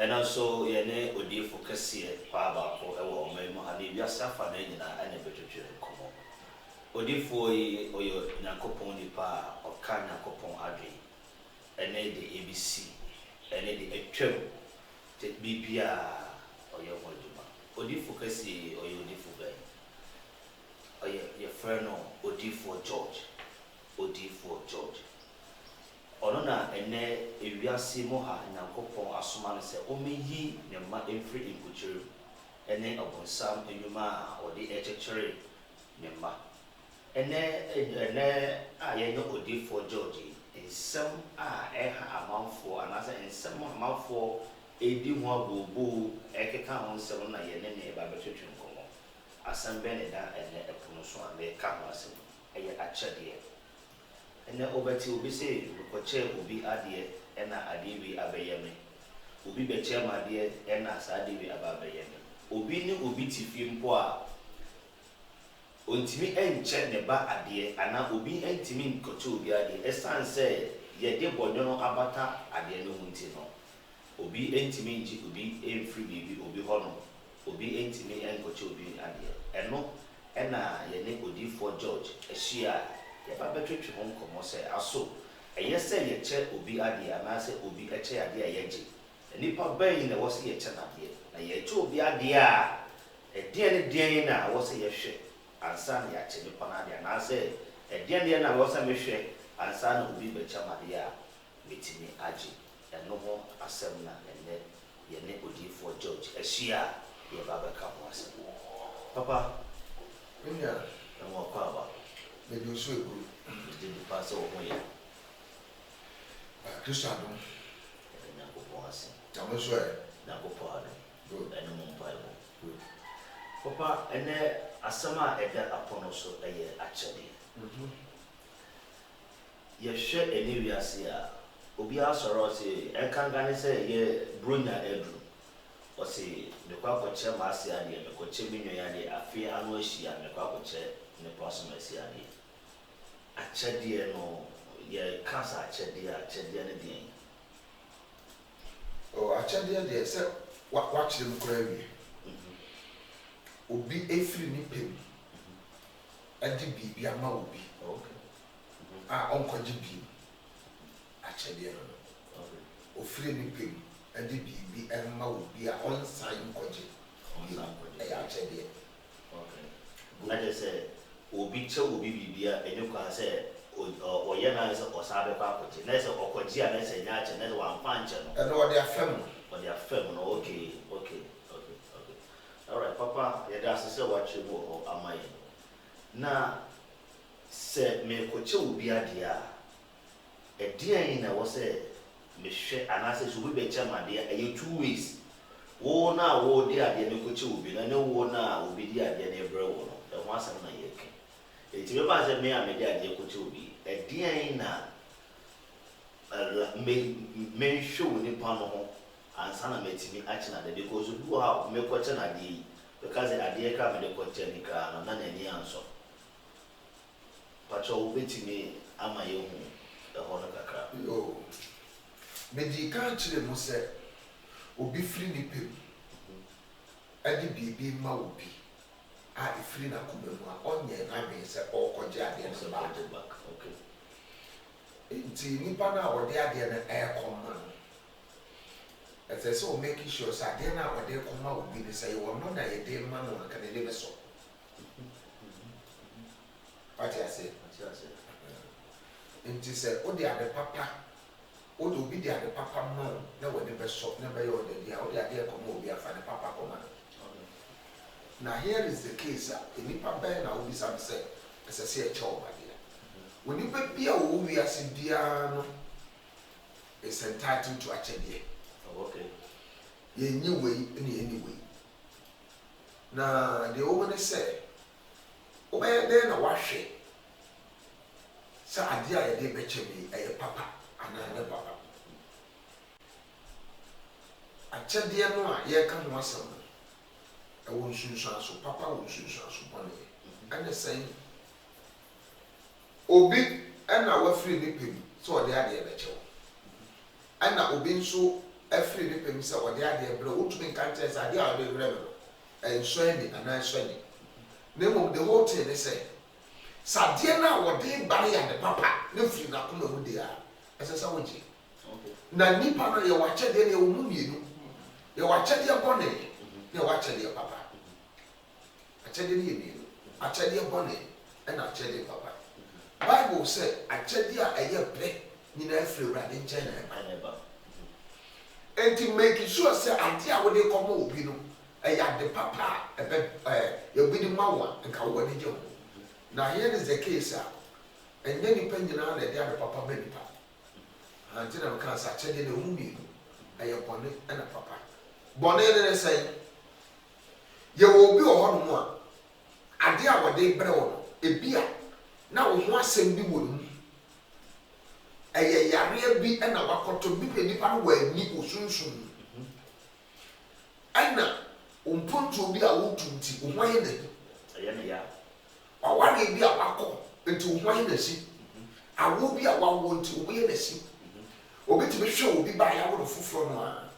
and also yene odi focus here pa ba ko e wo mai mo ade bia safa na nyina ane betwetwe komo odi fo yi oyo nyakopon ni pa oka nyakopon adwe ene de ABC ene de etwem te bibia oyo moduma odi focus yi oyo odi fo bai oyo your friend no odi fo George ono na ene ewiase mo ha nyankopon asoma ne se o meyi ne ma emfiri inkuchiri ene obonsam enwuma odi echechere ne ma ene ayenyo odi for George ensem eha amanfo anase ensem amanfo edi ho agogo ekeka ho nsem na yene ne eba betwetwe nkomo asambe ne da ene epono so ame ka ho asem eye achede ene obeti obi se koche obi ade ena ade wi abeyeme obi beche ma ade ena sa ade wi ababeyeme obi ni obi tifi mpo a ontimi enche ne ba ade ana obi entimi nkoche obi ade esanse ye de bodwono abata ade no hunti no obi entimi nji obi emfri bibi obi hono obi entimi enkoche obi ade eno ena ye ne odi for George ehia ye ba betwetwe ho nkomo se aso eye se ye che obi ade ana se obi eche ade a yeje nipa bayi na wo se ye che na ade na ye che obi ade a ede ne den na wo se ye hwe ansa na ya che nipa na ade ana se ede ne na wo se me hwe ansa na obi be che ma ade a metimi age eno ho asem na ene ye ne odi for George ehia ye ba be ka ho asem papa Nya mo kwa ba me do so eguru de pass o ho ye Kristo adom na ko po asem tamo so e na ko po ade good eno mo pa good papa ene asama eda apono so eye achede ye hwe ene wiase a obi asoro se enkanga ne se ye bronya edru o se de kwa koche ma ase ade me koche minyo ya de afi anu ahia me kwa koche ne plasma ase ade achede no ye kasa achede ne den o achade de se wa chire m kura wi obi efiri ni pem adi bibi ama obi okay onkoje bi achade no ofiri ni pem adi bibi ama obi a onsan nkoje ya achade okay na je se obi che obi bibia enye kwa se oye na se osabe kwa koje na se okoje a na se nya che na se wa mpanche no eno ode afem no okay all right papa ya da se watch mo amaye na se me koche obi ade a edian na wo se me hwe anase so bi be chama de aye 2 ways wo na wo de ade me koche obi na ne wo na obi de ade na ebre wo no e ho asem na ye ke eti me ba se me a me de ade koche obi edian na me show ni pa no ho ansa na metimi achina de because do how me koche na de because ade ka me de koche ni ka na ni anso pacho obetimi ama ye hu e ho no kakra yo me di kan chire mo se obi firi ni pem adi bibi ma obi a ifiri na kuma mu a onye na me se okoje ade no ba back okay nti nipa na ode ade na ekoma ese o make sure say ade na ode koma obi ni say wo no na ye de ma no aka ne be so what you say nti se ode ade papa ode obi de ade papa ma na wo ne be so na be yo de dia ode ade koma obi afa ne papa koma na here is the case nipa ben na obi sam say ese se e chew ba dia woni be bia wo wi ase bia no is entitled to achede okay ye nyi wei ni anyway na the woman say obey dey na wahwe sa ade a ye dey be chemi e papa ana ne papa achede no a ye ka ho asem e won sunsun so papa won sunsun so bone ane say obi ana wafiri ni pem so ode ade be chew ana obi nso every day pay me say what they are there bro to me can't say they are the rebel and shiny and I shiny name of the whole thing they say Sadiana what they buy and the papa no free na come who they are as a sawji na nipa no ye wache de na omu mienu ye wache de bone ye wache de papa ache de ye mienu ache de bone and ache de papa Bible say ache de a eye bre nyina free urade nchen na eba enti make sure say ade a wo de come obi no ya de papa ebe ye bi di mawa nka wo de je ho na here is the case and then nipa nyina na de ade papa be nipa anti na kan sa chede na umi aye bone na papa bone ne say ye wo bi o hono mu a ade a wo de bre wo ebia na wo ho asem bi wo nu aye yare bi na wakoto bi pe nipa no wa ni osunsun ana umpuntu bi a wotunti wo ho ye na aye na ya aware bi a wakọ nti wo ho ye na si awo bi a wawo nti wo ye na si obi ti be hwe obi ba ya wo foforo no a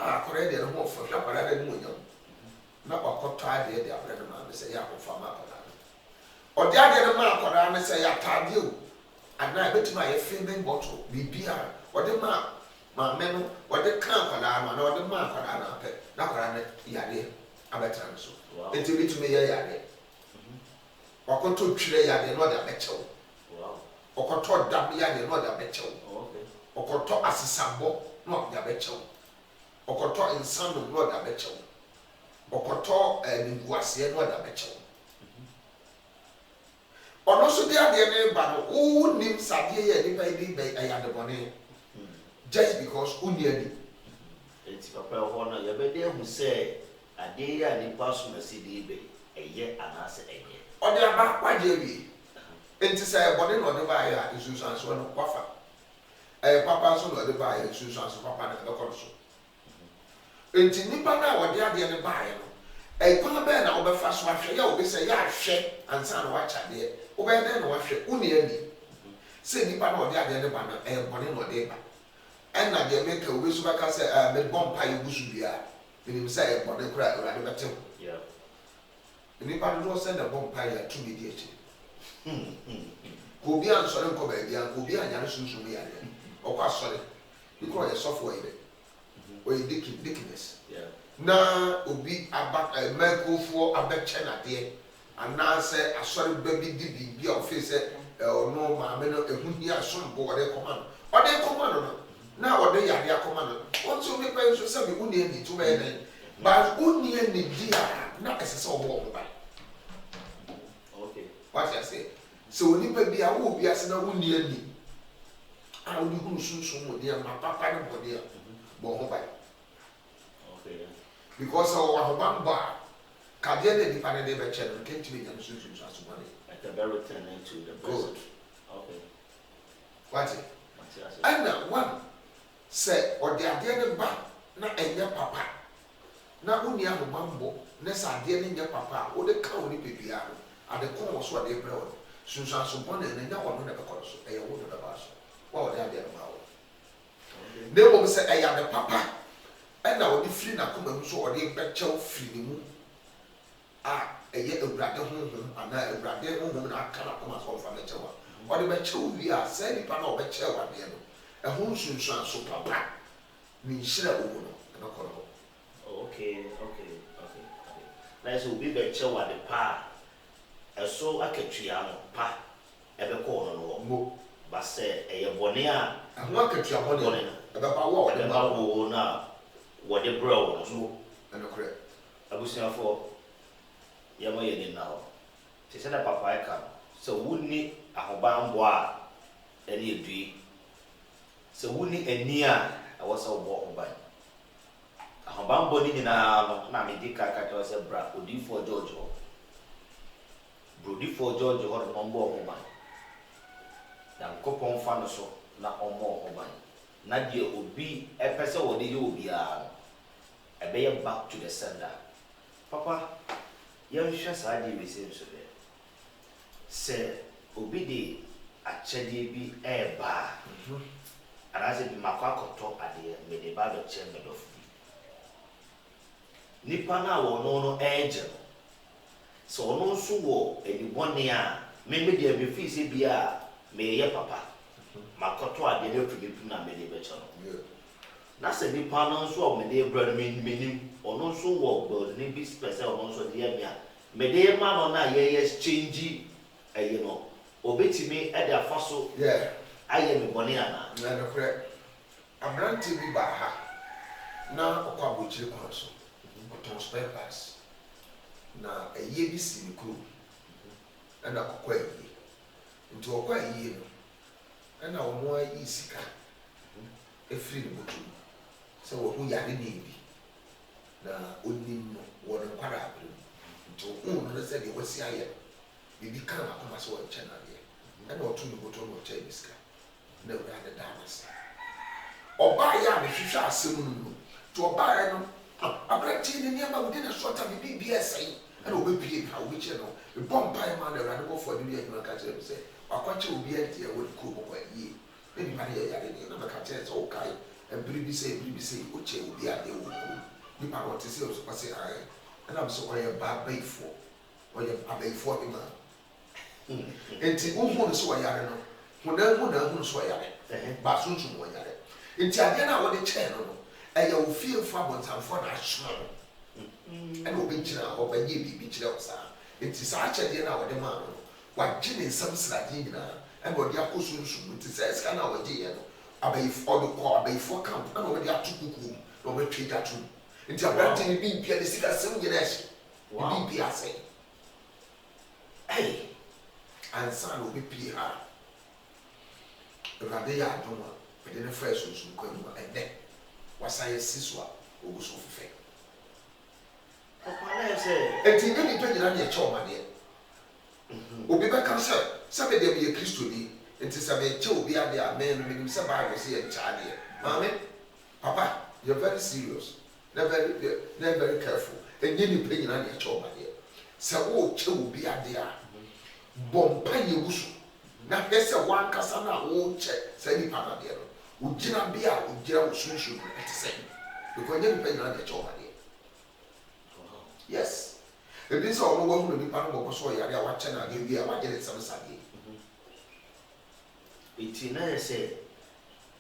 akọrọ de no ho fo hwa akọrọ de no nyam na wakọtọ ade de abrẹ no ma se ya kofa ma akọrọ ode ade no ma akọrọ na se ya tade o ana betima ye filming bottle bibia ode ma meno ode kan akọrọ na ode ma akọrọ na pe na akọrọ na yare abetra no so enti betime ye yare wakọtọ twire yare no da bechew wakọtọ dam yare no da bechew okoto asisabo no da bechew okoto insano no da bechew okoto ninguase no da bechew ono so dia de ne ba no o nim sadie ye ni ba bi be ayade bone just because uniani enti papa ho na ye be de hu se ade ya ni paso na si de be eye anase eye ode aba kwaje bi enti say bone no de ba ya isusu anso no kwafa papa so no de ba ya isusu anso papa na de ko so enti nipa na wode ade ne ba ya no kwa be na obefa so ahwe ya obi say ya ahwe ansa na wacha de obe de na wahwe uniani se nipa na wode ade ne ba na bone no de ba na de make obi so baka say me bompa yugusu bia menim say bone kura urade betem yeah nipa no send a bompa ya to me die ko bi ansore nko ba bia ko bi anya no sunsun ya de okwa sore because you software ile o dickiness yeah na obi aba microphone abeche na de anase asore baby di bibia o fe se ono ma me no ehuni asombo ode command no na ode yade command no onto me pa so se me uni ani to me na ba uni ani dia na esese obo ba okay what I say so onipa bi a wo bi ase na uni ani a odi hu sunsun mo dia ma papa ne bo dia bo ho ba okay because our hobamba kade ne di pane de be che no kenti me nyam sunsun so asomane at the very turn into the good okay what ana one say odi ade ne ba na enye papa na uni ahobambo ne sa ade ne nye papa o de ka oni bebia no ade ko so ade bre o sunsun asomane ne nya wono ne be ko so eye wo do ba so wa odi ade ne ba wo ne wo say eye ade papa na odi free na koma mu so odi bechew free ni mu eye ewrade honhom ana ewrade honhom na aka na koma so fa bechew odi bechew wi a say ni pa na obechew ade no ehun sunsun so papa ni nhira wo no na ko no okay na so bi bechew ade pa eso akatua no pa ebe ko no mo ba se eye bone a ehun akatua bone ebe pa wo ode ba wo na wode bro no na correct abusiafo yamo ye ni na ho te se na papa e ka so wuni ahobambo a ene edui so wuni ani a awasa obo oban ahobambo ni na no na me dika ka to se bra odifo George ho brodifo George ho no mbo oban dan kopon fa no so na omo oban na die obi epese wode ye obi a ebeye back to the sender papa yan hwa saadi we say so be se obi de achede bi eba and I said makwa koto ade me de ba be che me dofu nipa na wo no edge so ono nso wo enibone a me de be fi se bia me ye papa makoto ade na tulipu na me de be che no na se nipa no nso o me de bra me nim ono nso wo gbo ni bi spese ono nso de ya me de ma no na ye exchange you know obetimi e de afaso aye me bone ana na no kre abranti bi ba ha na okwa bochire kwa so oton spare parts na eye bi si ni kru na kokwa yi nti okwa yi no na omo ayi sika efiri ni botu so wo hu yare ni bi na onim no wo no kwara abru nti o no se de wasi aye bibi kan akoma so wo chena de na otu ni botu no che biska na wo ya de damas oba ya me hwehwe asem no to oba ya no abrati ni niam ba na short time BBS aí na obepie ka obiche no e bomba ya ma na rade go for the year you ka chere say akwache obi enti e wo ko bo yi e ni ma ya ya ni na ka chere so kai e bribi say oche obi ade wo ko ni pa what say so say ai na am so o ya ba baifo o ya abaifo ni ma enti wo hu no so ya no hu so ya ba sunsun wo ya enti ade na wo de che no eya wo fie fa bontamfo na ahwe no ene obi kira ho ba ye bibi kira wo sa enti sa achede na wo de ma no wa gine nsam srade nyina ene wo de akosunsun enti sa eska na wo je ye no abayifo do ko abayifo camp ene wo de atukuku no be twe datu enti abrante ni bi bia de sika sem nyina ehye bi bia se hey ansa no be pie ha rade ya adoma de ne fresh sunsun ko mu ene wasaye siswa oguso fufe papa na say enti ni pejina na eche omade obi be kan se be de be Kristo ni enti se be eche obi ade amen no menim se Bible say e chaade amen papa you're very serious very careful enye ni pejina na eche omade se wo che obi ade a bompa ye guso na pese wan kasa na wo che se ni papa de ujina bia ujira usunsu eti say because you depend on the job there yes e bi so ono wo hu ni pa no bo so yare a wa che na ge bia wa gele sam sade eti na say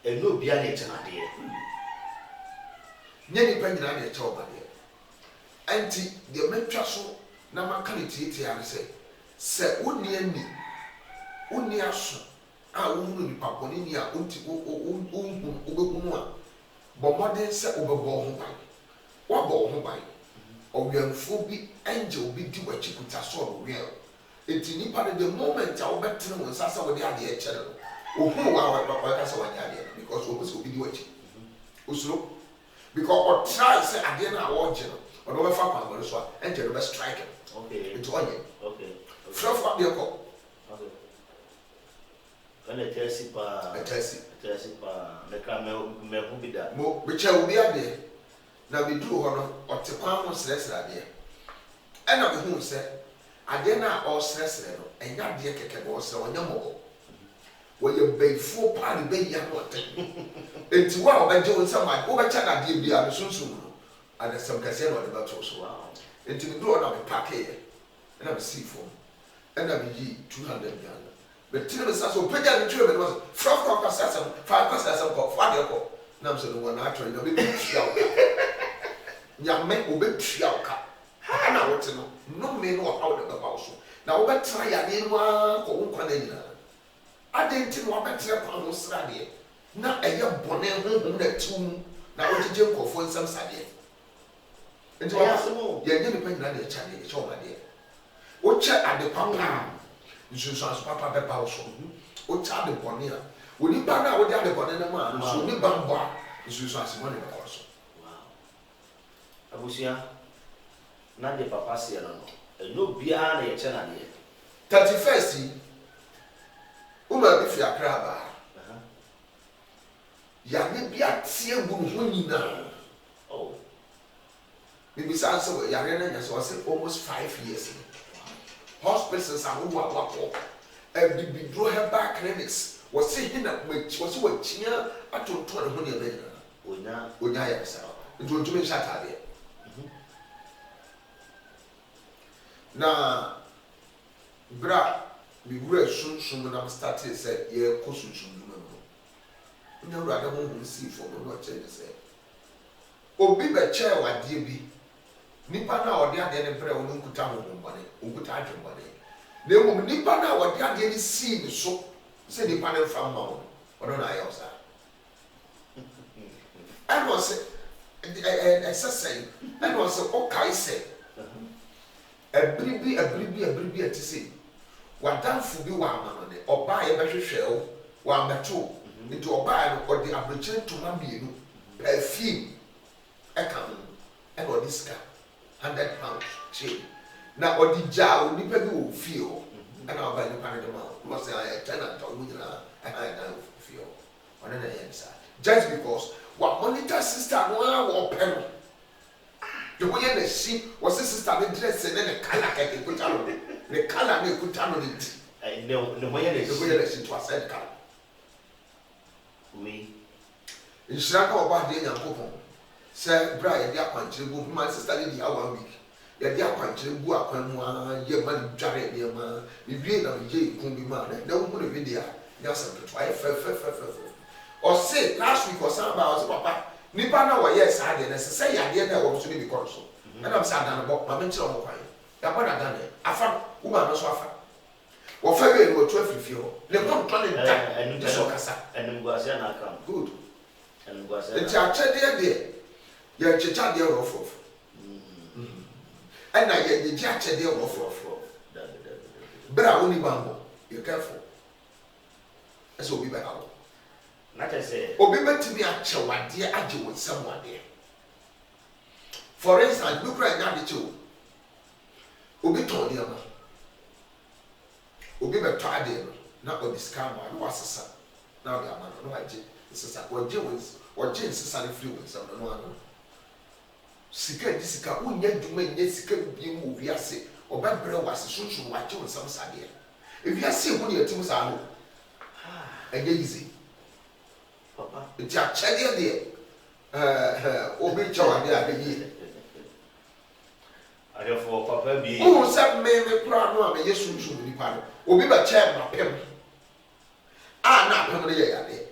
eno bia na che na de nye ni pa nyina na che oba de anti de metwa so na maka ne tieti ya say se woni ani woni aso a wonu ni paponi ni a unti obegunu a bomode se obebo ho ban wa bo ho ban owianfo bi angel bi di wachi kuta so no real enti nipa de the moment a obetre won sasa wo de ade e chere no ohun wa ka se wanya ade because obo se obi di wachi osuro because o try say ade na wo je no o do be fa kwa mo so a angel be strike okay enti onye okay from de ko kana tesi pa meka me hu bida mo be che obi ade na be duru ho no otekwan mo sresra ade e na be hu se ade na o sresre no enya de keke bo se onya mo wo ye beifo pa ne be ya no te enti wa obeje won sama wo be cha na de bia be sunsun no ade sem kase no de ba to so enti be duru na be pack e na be see for e na be yi 200 Ghana but tell me so pega the tree was from compensation 5% for father ko na so no na atro no be tria o nya me obe tria o ka na wote no me no how the ba so na wo be try ya de no ko nkwa na nyina adenti no be try pa no sra de na eye bone honhom na tum na wo gije nkofo nsam sade enti wa so ye nye me pa nyina de cha de cho ma de wo che ade papa nsusu aso papa be ba so o cha de bone a oni ba na wo de ade bone na ma so ni ba mbo a nsusu aso mo ne ba so wow abusia na de papa se no no bia na ye che na de 31st uma bi fi akra ba ya ne bia tie gu ho nyina oh bibi sa so ya re na nya so almost 5 years hospitals are who are bibidro herbal clinics was say hina was what chia atonto ne ho ne benya onya ya sa nto ntumi shatade na bra we were soon na started say ye kosunsun no no nya wura da ho see for no change say obi be chair wade bi nipa na ode ade ne bre wonu nkuta ho bombane nkuta adwombane na emu nipa na ode ade ne see ni so say nipa na fa ma ho odo na ayo sa and was exercise and was okay say abribi ati say wadanfo bi wa ama no de oba ye behwehwe o wa meto nti oba no ode abrochire toma mienu perfume eka and ode ska 100 pounds chain na ode jaw nipa bi wo feel and oba ni pa de ma no say I tenant o nyina I feel one na yensa just because what monitor sister no wa pen the way na she was sister the dress and the color ke kutano the color me kutano ni no way na she to aside color we insira ka oba de Yakobon say bra ye dia kwanchire bu my sister dey 1 week ye dia kwanchire bu akwan mu ye ma ni dware de ma bibi na ye ikun bi ma na wo mu ne video ya say to I or say last week or something about papa nipa na wo yes ade na say yade na wo so ni bi kor so and am say adan bo ma menchire mo kwan ya kwa na dan afa wo ma no so afa wo fa be no 12 fifio le kon ton le da en so kasa en ngo ase na aka good en ngo ase e cha chede de ye chicha de rofof and na ye ji achede rofof bra woni bango you careful eso obi be hawo na che say obi betimi achewade age wo samwade for instance bi kura nya de chewo obi ton de ma obi be to ade no na obi scam no wasesa na obi ama no waje sesa waje sesa ne free with some no ano sika di sika unya duma nya sika bi mu obi ase obabre wase sunsun waje wo sam sade ebi ase hu ne yatim sa no ege easy papa ja chede de obi chawade abeyi for papa bi who said me kura no am yesunsun ni pa no obi ba chair ma pem na pem ne ye yade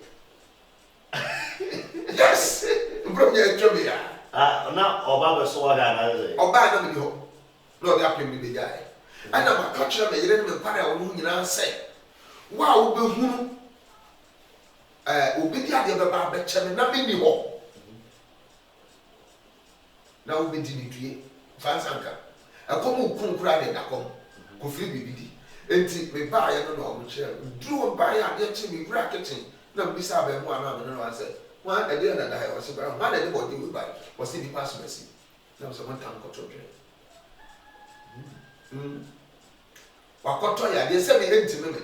yes bro me etwa ya na oba be so wada na ze oba na me ho no dey apem ni be jae ana ma ka kira me yire ne me pare wo nyina se wa wo be hunu obi di ade be ba be che me na me ni ho na wo be di ni due fansanka akomu kunkura de dakom ko firi bibidi enti me ba ya no na o che duro ba ya de che me wura kitchen na me bisa ba mu ana me no answer one ade na da o se ba one ade body we buy o se di pass mercy na so one time ko to dre wakoto ya de se me enti me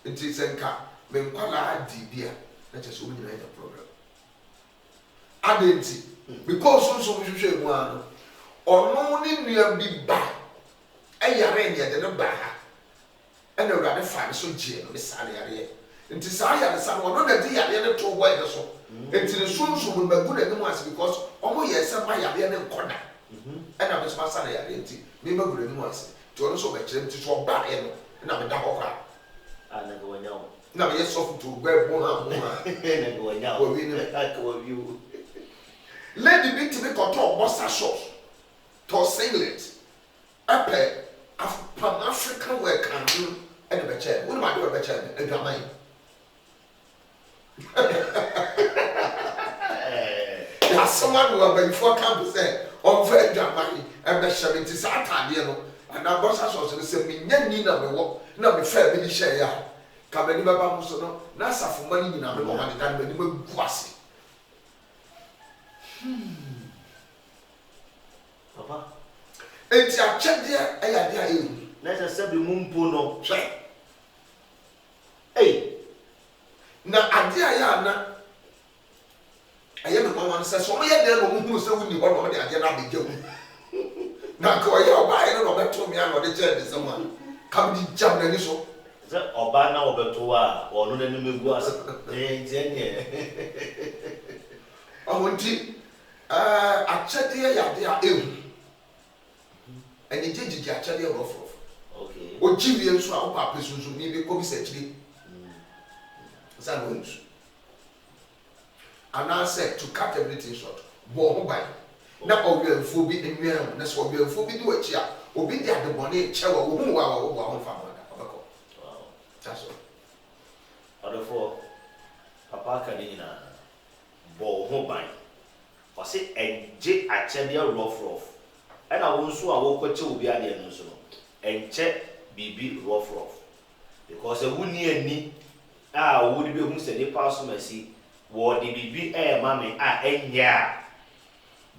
enti se nka me nkwala di bia na che so nyina ya problem ade enti because so hwehwe mu ano ono ni nua bi ba ayare ne de no ba ha ena urade fa so gie no sare yare nti sa yare sa no no na di yare ne to boy de so nti ne sunsun ba gu na mu as because omo ye se ma yare ne nkoda ena be so sa na yare nti me ba gu na mu as to no so ba kire nti so ba e no na me da ho kwa na go nyawo na me ye so to gbe bo ha mo ha na go nyawo o wi ne ka ko view lady bi ti be ko to bossa short to singlet ape pan African wear can do and be chair what am I do be chair e drama ya someone who be before camp say on very drama e be share it is atade no and na bossa short say me nya ni na me wo na me fair be share ya ka be ni baba muso no na safo mani ni na me mo mani dan be ni me guase papa enti achede ayade ayu na se be mumpo no hwe na ade aya na aye me mama se so mo ye de no mu se wuni ho no de ade na be geu na ko ye oba ye no be to me ano de je de sama ka bi jam na ni so So Obana Obetua or no name was I want to a chatty ya and it did a chatty rough. Okay. O Jimmy so our papa so maybe come essentially. That and I said to cut everything short. Bo by. Now we are phobic in realm, that's what we are phobic do a chair. Obi at the bonnet chair who are our family. That's all. Other four Papa Canina Bo Hobine. Or say and J at Chedia rough. And I won't so I walk to be at the end and check BB rough. Because a wouldn't need would be who said the pass mercy. War the BB air mammy and ya.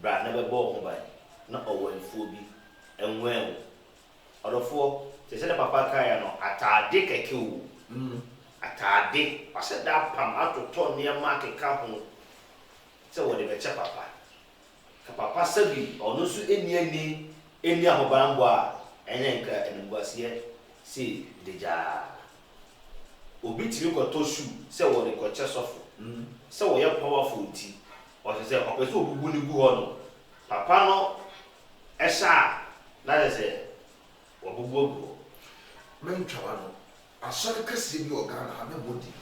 Brad never bought home by not a one phobia and well. Other four, they said Papa Kayano at a dick a kill. At a dick, I said that palm out to turn near market camp. So what they check Papa. Papa said, or no, so any Hobamba and anchor and was here. See the jar. Obit you got to shoot, say what they got chest off. So we are powerful tea. Or she said, "Okay, so we will go on." Papa no, Esha, that is it. What we will go. Men Chavano, I saw the Cassie organ, have a body.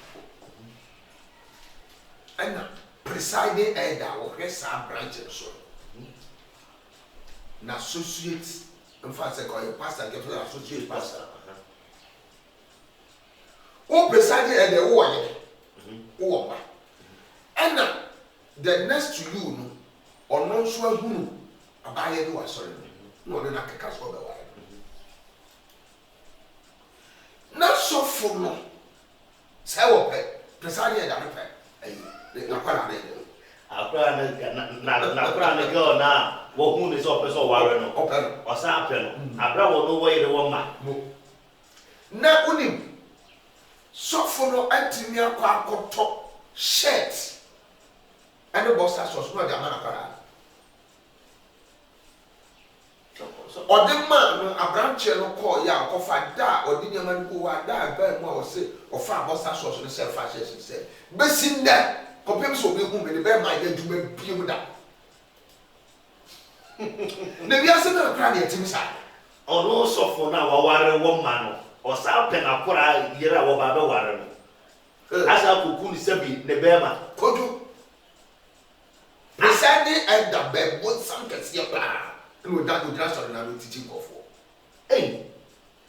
And presiding elder or rest our branches. So, now associates, in fact, I call you pastor, get to associate pastor. Oh, presiding elder, oh, and the next to you, or no sure who about you are sorry, no, then I can cast over the wire. Not so full, no. Say, presiding elder, I'll cry the girl now. What moon is up as all warren or something. I will know where the woman. Now, only so for no anti-near top shirt. And the boss has was not the man. Or the man, a branch no call ya, or find that, or didn't man who are that, very more say, or far boss has was on the self fashion said. But sin that, compares will be whom in the bear might get to be you that. Maybe I said, no, cranny at his side. Or no, so for now, a warren woman, or something, a quarter year of Baba Warren. As I could say, the bear, could you? Presiding at the bed, what some can see a plan. No, that would just another teaching for. Hey,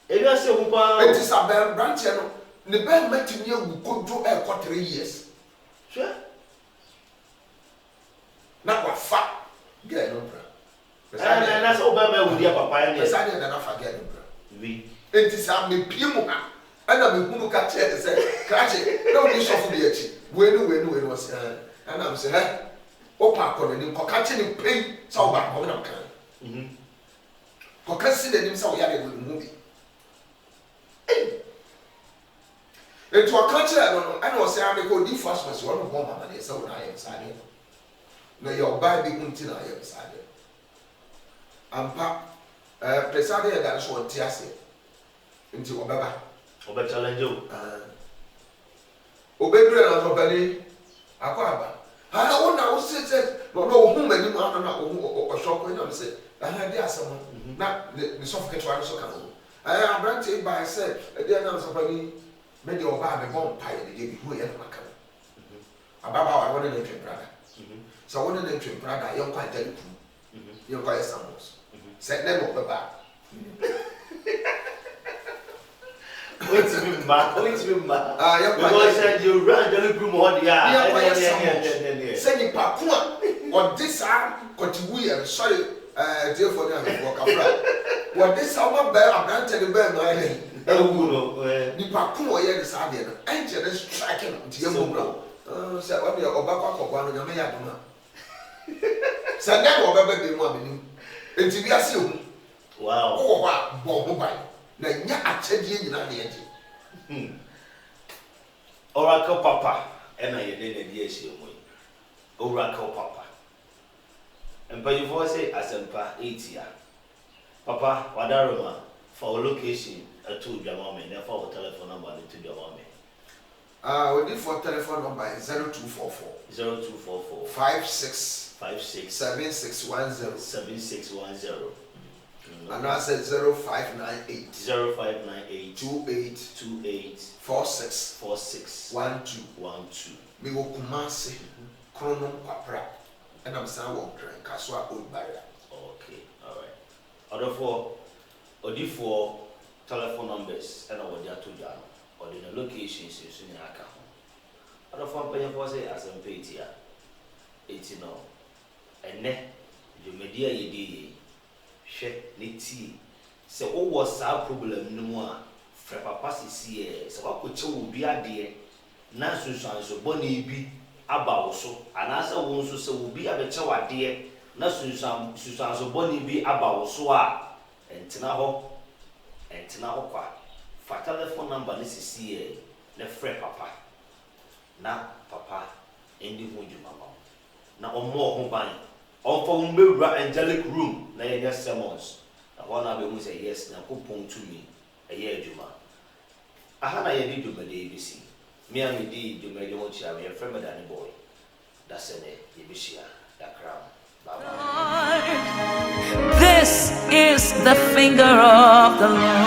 if I say, it is a bear branch, the bear met me who could do a 3 years. Sure. Not what fat. Get no bra. And that's Obama with your papa and presiding and I forget no bra. We. It is a Pimuka. And I'm a Pumuka chair to say, Crash it, no wish of the when was, and I'm saying, Opa calling catching in pain, so back on them can. For considering himself, he had a good movie. And to a country, I know, say, I'm going to first was one of woman, and so I am sad. No, your Bible until I am sad. And Pap, presiding that's what Tiasi into Obaba. Obe challenge you. Obedre and Obedi, Aquaba. I don't know, said, no, whom any man or shop when I say, I had there someone, not the soft catch so come. I am granted by said, a dear number somebody made your bar the bomb pie the day before you ever come. About how I wanted to enter brother. So I wanted to enter brother, you're quite dead. You're quite some said never go back. Wait to be back. Because said you run the little more. Send you Pakua or this arm, continue, sorry, dear for them, walk up. What this summer bear, I'm not telling bear my name. The Pakua, yes, I did. And just striking to your mobile. Said what you're about one of your mayaduna. Said that will ever be one. And to be assumed. Wow. Oh, wow, Bob. Na nya achedie nyina na yeje Oracle Papa and I did the issue. Oracle Papa. And by your say, Asempa 8 year. Papa, Wadaroma, for location, to your mom and therefore telephone number to your mom. We for telephone number is 0244 0244 56 56 7610 7610. And I said 0598 0598 28 46 12. Me wo Kumasi, Kronom Kwapra, and I'm saying one train, Kaswa Old Barrier. Okay, alright. Other for telephone numbers and over there to Jan, or the locations in Aka. Other for paying for say as I'm paid here. It's and ne, you media ye share nitty. So, what was our problem no more? Papa see, so what could you be a dear? Nansu so boni bi aba wo so anasa wo nso se wo bi abeche wade na susan so boni bi aba wo so a entena ho kwa fa telephone number ni sisi na frɛ papa na papa endi ho djuma na omo ho ban on fa mbewura angelic room na yenya sermons na wana be hu say yes na kopon tumi eye adwuma aha na ye di dwuma de bisi me and me di do me do chia me friend Danny boy that's it ye bishia da crown bye. This is the finger of the Lord.